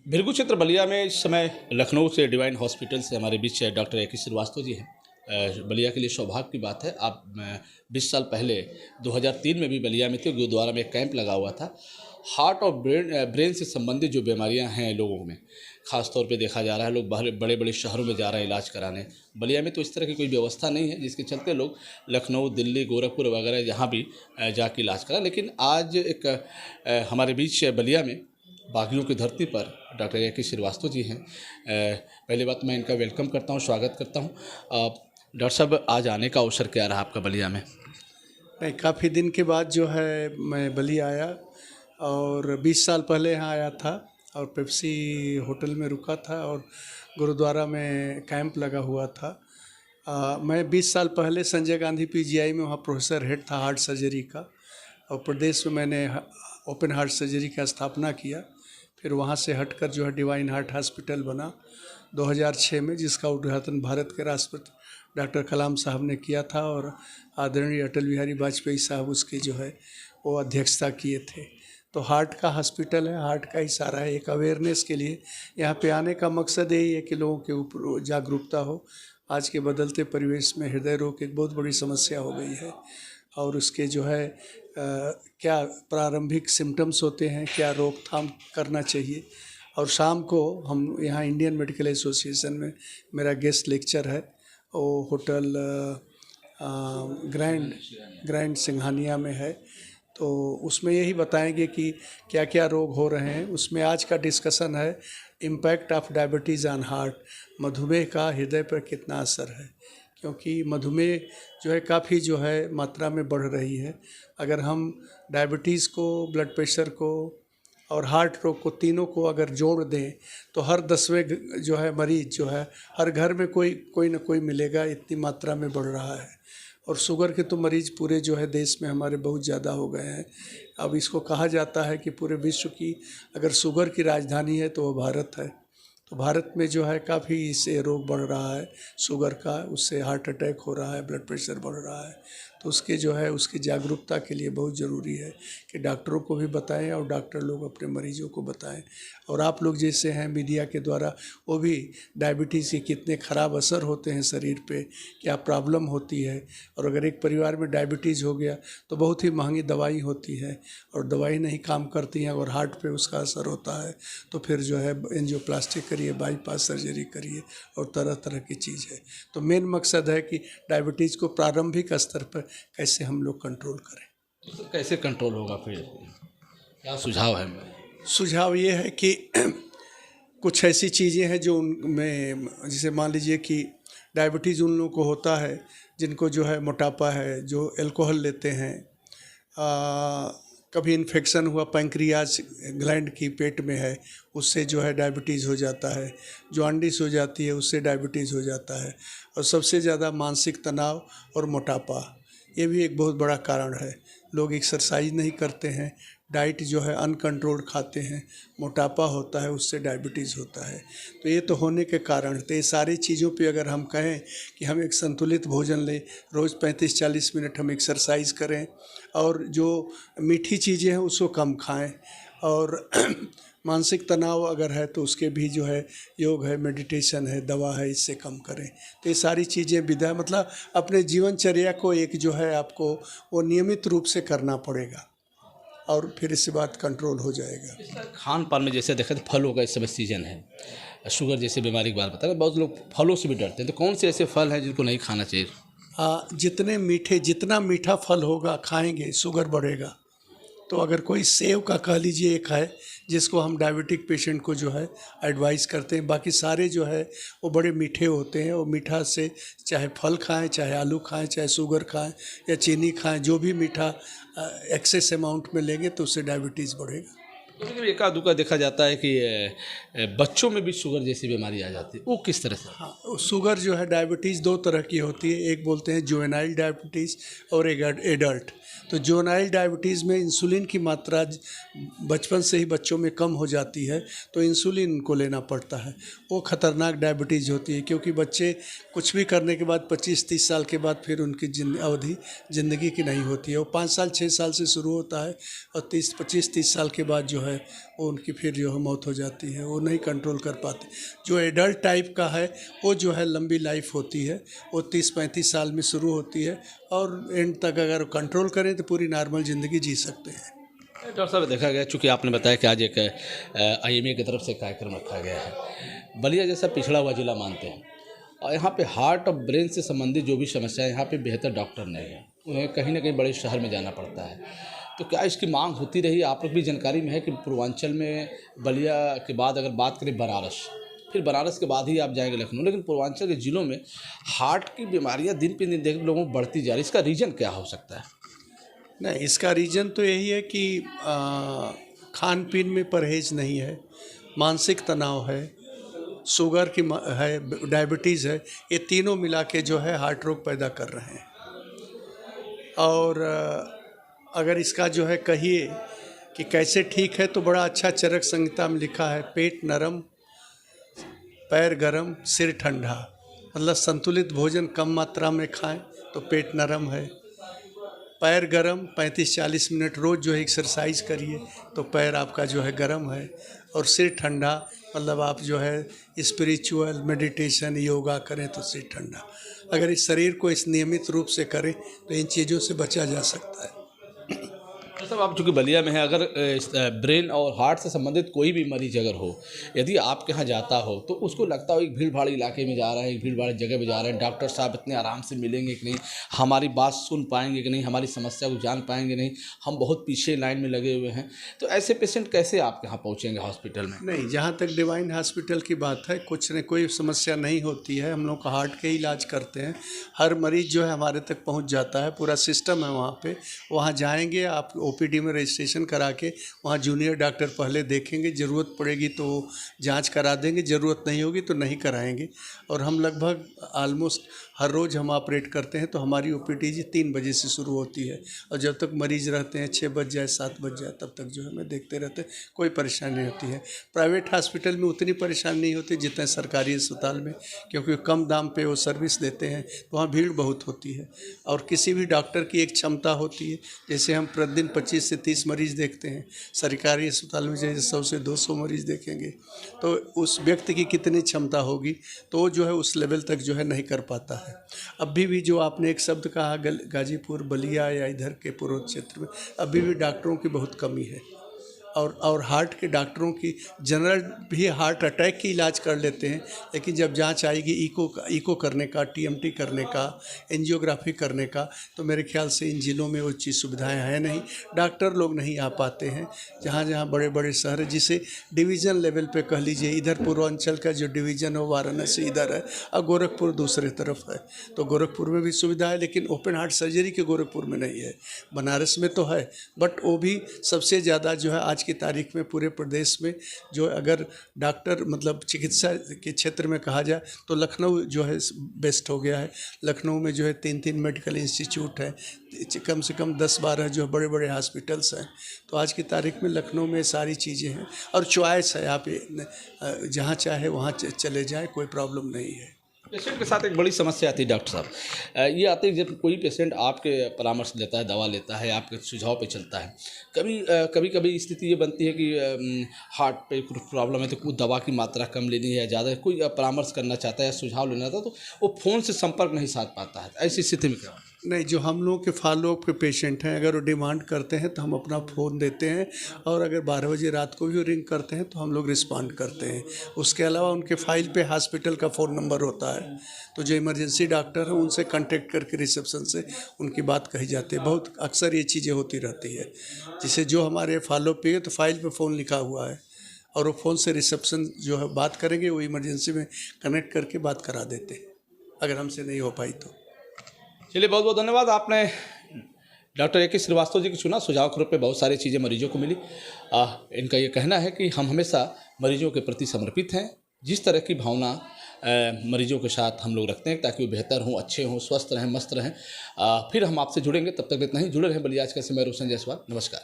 भिरगू क्षेत्र बलिया में इस समय लखनऊ से डिवाइन हॉस्पिटल से हमारे बीच डॉक्टर ए के श्रीवास्तव जी हैं। बलिया के लिए सौभाग्य की बात है। आप 20 साल पहले 2003 में भी बलिया में थे। गुरुद्वारा में एक कैंप लगा हुआ था। हार्ट और ब्रेन से संबंधित जो बीमारियां हैं लोगों में, ख़ास तौर पे देखा जा रहा है लोग बड़े बड़े शहरों में जा रहे हैं इलाज कराने। बलिया में तो इस तरह की कोई व्यवस्था नहीं है, जिसके चलते लोग लखनऊ, दिल्ली, गोरखपुर वगैरह यहाँ भी जाके इलाज कराएं। लेकिन आज एक हमारे बीच बलिया में बागियों की धरती पर डॉक्टर ए के श्रीवास्तव जी हैं। पहली बात मैं इनका वेलकम करता हूं, स्वागत करता हूं। डॉक्टर साहब, आज आने का अवसर क्या रहा आपका बलिया में? नहीं, काफ़ी दिन के बाद जो है मैं बलिया आया और 20 साल पहले यहाँ आया था और पेप्सी होटल में रुका था और गुरुद्वारा में कैंप लगा हुआ था। मैं 20 साल पहले संजय गांधी पीजीआई में वहाँ प्रोफेसर हेड था हार्ट सर्जरी का, और प्रदेश में मैंने ओपन हार्ट सर्जरी का स्थापना किया। फिर वहाँ से हटकर जो है डिवाइन हार्ट हॉस्पिटल बना 2006 में, जिसका उद्घाटन भारत के राष्ट्रपति डॉक्टर कलाम साहब ने किया था और आदरणीय अटल बिहारी वाजपेयी साहब उसकी जो है वो अध्यक्षता किए थे। तो हार्ट का हॉस्पिटल है, हार्ट का ही सारा है। एक अवेयरनेस के लिए यहाँ पे आने का मकसद यही है कि लोगों के ऊपर जागरूकता हो। आज के बदलते परिवेश में हृदय रोग एक बहुत बड़ी समस्या हो गई है और उसके जो है क्या प्रारंभिक सिम्टम्स होते हैं, क्या रोकथाम करना चाहिए। और शाम को हम यहाँ इंडियन मेडिकल एसोसिएशन में मेरा गेस्ट लेक्चर है, वो होटल ग्रैंड सिंघानिया में है। तो उसमें यही बताएंगे कि क्या क्या रोग हो रहे हैं। उसमें आज का डिस्कशन है impact of diabetes on heart, मधुमेह का हृदय पर कितना असर है, क्योंकि मधुमेह जो है काफ़ी जो है मात्रा में बढ़ रही है। अगर हम डायबिटीज़ को, ब्लड प्रेशर को और हार्ट रोग को, तीनों को अगर जोड़ दें तो हर 10वें जो है मरीज जो है हर घर में कोई ना कोई मिलेगा, इतनी मात्रा में बढ़ रहा है। और शुगर के तो मरीज़ पूरे जो है देश में हमारे बहुत ज़्यादा हो गए हैं। अब इसको कहा जाता है कि पूरे विश्व की अगर शुगर की राजधानी है तो वो भारत है। तो भारत में जो है काफ़ी इससे रोग बढ़ रहा है शुगर का, उससे हार्ट अटैक हो रहा है, ब्लड प्रेशर बढ़ रहा है। तो उसके जो है उसकी जागरूकता के लिए बहुत ज़रूरी है कि डॉक्टरों को भी बताएं और डॉक्टर लोग अपने मरीजों को बताएं। और आप लोग जैसे हैं मीडिया के द्वारा, वो भी डायबिटीज़ के कितने ख़राब असर होते हैं शरीर पे, क्या प्रॉब्लम होती है। और अगर एक परिवार में डायबिटीज़ हो गया तो बहुत ही महंगी दवाई होती है और दवाई नहीं काम करती हैं और हार्ट पे उसका असर होता है। तो फिर जो है एंजियोप्लास्टी करिए, बाईपास सर्जरी करिए और तरह तरह की चीज़ है। तो मेन मकसद है कि डायबिटीज़ को प्रारंभिक स्तर पर कैसे हम लोग कंट्रोल करें। तो कैसे कंट्रोल होगा फिर? क्या सुझाव है? सुझाव ये है कि कुछ ऐसी चीज़ें हैं जो उनमें, जैसे मान लीजिए कि डायबिटीज़ उन लोगों को होता है जिनको जो है मोटापा है, जो अल्कोहल लेते हैं, कभी इन्फेक्शन हुआ पैंक्रियाज ग्लैंड की पेट में है, उससे जो है डायबिटीज़ हो जाता है, जॉन्डिस हो जाती है, उससे डायबिटीज़ हो जाता है। और सबसे ज़्यादा मानसिक तनाव और मोटापा, ये भी एक बहुत बड़ा कारण है। लोग एक्सरसाइज नहीं करते हैं, डाइट जो है अनकंट्रोल्ड खाते हैं, मोटापा होता है, उससे डायबिटीज़ होता है। तो ये तो होने के कारण, तो ये सारी चीज़ों पे अगर हम कहें कि हम एक संतुलित भोजन लें, रोज़ 35-40 मिनट हम एक्सरसाइज करें और जो मीठी चीज़ें हैं उसको कम खाएं, और मानसिक तनाव अगर है तो उसके भी जो है योग है, मेडिटेशन है, दवा है, इससे कम करें। तो ये सारी चीज़ें विधा मतलब अपने जीवनचर्या को एक जो है आपको वो नियमित रूप से करना पड़ेगा और फिर इसके बाद कंट्रोल हो जाएगा। खान पान में जैसे देखा तो फलों का इस समय सीजन है, शुगर जैसे बीमारी की बात बता रहे, बहुत लोग फलों से भी डरते हैं। तो कौन से ऐसे फल हैं जिनको नहीं खाना चाहिए? जितना मीठा फल होगा खाएंगे शुगर बढ़ेगा। तो अगर कोई सेव का कह लीजिए एक है जिसको हम डायबिटिक पेशेंट को जो है एडवाइस करते हैं। बाकी सारे जो है वो बड़े मीठे होते हैं और मीठा से चाहे फल खाएं, चाहे आलू खाएं, चाहे शुगर खाएं या चीनी खाएं, जो भी मीठा एक्सेस अमाउंट में लेंगे तो उससे डायबिटीज़ बढ़ेगा। तो लेकिन एका दुका देखा जाता है कि बच्चों में भी शुगर जैसी बीमारी आ जाती है, वो किस तरह से? हाँ, शुगर जो है डायबिटीज़ दो तरह की होती है, एक बोलते हैं जुवेनाइल डायबिटीज़ और एक एडल्ट। तो जुवेनाइल डायबिटीज़ में इंसुलिन की मात्रा बचपन से ही बच्चों में कम हो जाती है, तो इंसुलिन को लेना पड़ता है। वो ख़तरनाक डायबिटीज़ होती है, क्योंकि बच्चे कुछ भी करने के बाद 25-30 साल के बाद फिर उनकी अवधि ज़िंदगी की नहीं होती है। वो 5 साल 6 साल से शुरू होता है और 25-30 साल के बाद जो है वो उनकी फिर जो है मौत हो जाती है, वो नहीं कंट्रोल कर पाते। जो एडल्ट टाइप का है वो जो है लंबी लाइफ होती है, वो 30-35 साल में शुरू होती है और एंड तक अगर कंट्रोल करें तो पूरी नॉर्मल ज़िंदगी जी सकते हैं। डॉक्टर साहब, देखा गया, चूँकि आपने बताया कि आज एक IMA की तरफ से कार्यक्रम रखा गया है। बलिया जैसा पिछड़ा हुआ जिला मानते हैं और यहाँ पे हार्ट और ब्रेन से संबंधित जो भी समस्या है, यहाँ पे बेहतर डॉक्टर नहीं है, उन्हें कहीं ना कहीं बड़े शहर में जाना पड़ता है। तो क्या इसकी मांग होती रही? आप लोग भी जानकारी में है कि पूर्वांचल में बलिया के बाद अगर बात करें बनारस, फिर बनारस के बाद ही आप जाएंगे लखनऊ, लेकिन पूर्वांचल के ज़िलों में हार्ट की बीमारियाँ दिन पे दिन देख लोगों में बढ़ती जा रही है। इसका रीज़न क्या हो सकता है? नहीं, इसका रीज़न तो यही है कि खान पीन में परहेज नहीं है, मानसिक तनाव है, शुगर की है, डायबिटीज़ है, ये तीनों मिला के जो है हार्ट रोग पैदा कर रहे हैं। और अगर इसका जो है कहिए कि कैसे ठीक है, तो बड़ा अच्छा चरक संहिता में लिखा है, पेट नरम, पैर गरम, सिर ठंडा। मतलब संतुलित भोजन कम मात्रा में खाएं तो पेट नरम है, पैर गरम 35-40 मिनट रोज़ जो है एक्सरसाइज करिए तो पैर आपका जो है गरम है, और सिर ठंडा मतलब आप जो है स्पिरिचुअल मेडिटेशन योगा करें तो सिर ठंडा। अगर इस शरीर को इस नियमित रूप से करें तो इन चीज़ों से बचा जा सकता है। मतलब आप चूँकि बलिया में है, अगर ब्रेन और हार्ट से संबंधित कोई भी मरीज अगर हो, यदि आपके यहाँ जाता हो तो उसको लगता हो एक भीड़ भाड़ इलाके में जा रहे हैं, एक भीड़ भाड़ जगह पे जा रहे हैं, डॉक्टर साहब इतने आराम से मिलेंगे कि नहीं, हमारी बात सुन पाएंगे कि नहीं, हमारी समस्या को जान पाएंगे नहीं, हम बहुत पीछे लाइन में लगे हुए हैं। तो ऐसे पेशेंट कैसे आपके यहाँ पहुँचेंगे हॉस्पिटल में? नहीं, जहाँ तक डिवाइन हॉस्पिटल की बात है, कुछ न कोई समस्या नहीं होती है। हम लोग का हार्ट के इलाज करते हैं, हर मरीज जो है हमारे तक पहुँच जाता है, पूरा सिस्टम है वहाँ पे। वहाँ जाएंगे आप OPD में रजिस्ट्रेशन करा के, वहाँ जूनियर डॉक्टर पहले देखेंगे, ज़रूरत पड़ेगी तो जांच करा देंगे, ज़रूरत नहीं होगी तो नहीं कराएंगे। और हम लगभग ऑलमोस्ट हर रोज़ हम ऑपरेट करते हैं, तो हमारी OPD जी 3 बजे से शुरू होती है और जब तक मरीज़ रहते हैं 6 बज जाए 7 बज जाए तब तक जो है हमें देखते रहते हैं, कोई परेशानी नहीं होती है। प्राइवेट हॉस्पिटल में उतनी परेशानी नहीं होती जितना सरकारी अस्पताल में, क्योंकि कम दाम पे वो सर्विस देते हैं, तो वहाँ भीड़ बहुत होती है। और किसी भी डॉक्टर की एक क्षमता होती है, जैसे हम प्रतिदिन 25 से 30 मरीज़ देखते हैं, सरकारी अस्पताल में जैसे 100 से 200 मरीज़ देखेंगे, तो उस व्यक्ति की कितनी क्षमता होगी, तो वो जो है उस लेवल तक जो है नहीं कर पाता है। अभी भी जो आपने एक शब्द कहा गाजीपुर, बलिया या इधर के पूर्व क्षेत्र में अभी भी डॉक्टरों की बहुत कमी है। और हार्ट के डॉक्टरों की जनरल भी हार्ट अटैक की इलाज कर लेते हैं, लेकिन जब जांच आएगी इको करने का, TMT करने का, एंजियोग्राफी करने का, तो मेरे ख्याल से इन ज़िलों में वो चीज़ सुविधाएं हैं नहीं, डॉक्टर लोग नहीं आ पाते हैं। जहाँ जहाँ बड़े बड़े शहर है, जिसे डिवीज़न लेवल पे कह लीजिए, इधर पूर्वांचल का जो डिवीज़न है वाराणसी इधर है और गोरखपुर दूसरे तरफ है, तो गोरखपुर में भी सुविधा है, लेकिन ओपन हार्ट सर्जरी के गोरखपुर में नहीं है। बनारस में तो है, बट वो भी सबसे ज़्यादा जो है आज की तारीख में पूरे प्रदेश में जो अगर डॉक्टर मतलब चिकित्सा के क्षेत्र में कहा जाए तो लखनऊ जो है बेस्ट हो गया है। लखनऊ में जो है 3 मेडिकल इंस्टीट्यूट हैं, कम से कम 10-12 जो बड़े बड़े हॉस्पिटल्स हैं, तो आज की तारीख में लखनऊ में सारी चीज़ें हैं और चॉइस है, आप जहाँ चाहे वहाँ चले जाएँ, कोई प्रॉब्लम नहीं है। पेशेंट के साथ एक बड़ी समस्या आती है डॉक्टर साहब, ये आती है जब कोई पेशेंट आपके परामर्श लेता है, दवा लेता है, आपके सुझाव पे चलता है, कभी स्थिति ये बनती है कि हार्ट पे कुछ प्रॉब्लम है तो कुछ दवा की मात्रा कम लेनी है या ज़्यादा, कोई परामर्श करना चाहता है या सुझाव लेना चाहता है तो वो फ़ोन से संपर्क नहीं साध पाता है, ऐसी स्थिति में क्या? नहीं, जो हम लोग के फॉलोअप के पेशेंट हैं, अगर वो डिमांड करते हैं तो हम अपना फ़ोन देते हैं, और अगर 12 बजे रात को भी रिंग करते हैं तो हम लोग रिस्पॉन्ड करते हैं। उसके अलावा उनके फाइल पे हॉस्पिटल का फ़ोन नंबर होता है, तो जो इमरजेंसी डॉक्टर हैं उनसे कांटेक्ट करके रिसेप्शन से उनकी बात कही जाती है। बहुत अक्सर ये चीज़ें होती रहती है, जिसे जो हमारे फॉलोअप पे है तो फाइल पे फ़ोन लिखा हुआ है और वो फ़ोन से रिसेप्शन जो है बात करेंगे, वो इमरजेंसी में कनेक्ट करके बात करा देते हैं अगर हमसे नहीं हो पाई तो। चलिए, बहुत बहुत धन्यवाद। आपने डॉक्टर AK श्रीवास्तव जी की चुना, सुझाव के रूप में बहुत सारी चीज़ें मरीजों को मिली। इनका ये कहना है कि हम हमेशा मरीजों के प्रति समर्पित हैं, जिस तरह की भावना मरीजों के साथ हम लोग रखते हैं ताकि वो बेहतर हों, अच्छे हों, स्वस्थ रहें, मस्त रहें। फिर हम आपसे जुड़ेंगे, तब तक इतना ही। जुड़े रहें बलिया आज का समय। रोशन जायसवाल, नमस्कार।